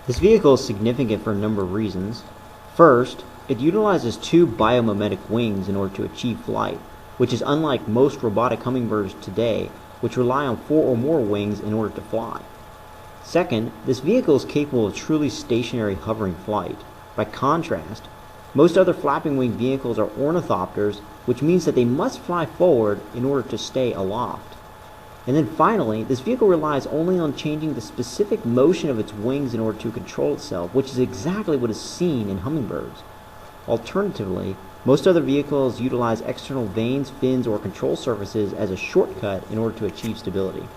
This vehicle is significant for a number of reasons. First, it utilizes two biomimetic wings in order to achieve flight, which is unlike most robotic hummingbirds today, which rely on 4 or more wings in order to fly. Second, this vehicle is capable of truly stationary hovering flight. By contrast, most other flapping wing vehicles are ornithopters, which means that they must fly forward in order to stay aloft. And then finally, this vehicle relies only on changing the specific motion of its wings in order to control itself, which is exactly what is seen in hummingbirds. Alternatively, most other vehicles utilize external vanes, fins, or control surfaces as a shortcut in order to achieve stability.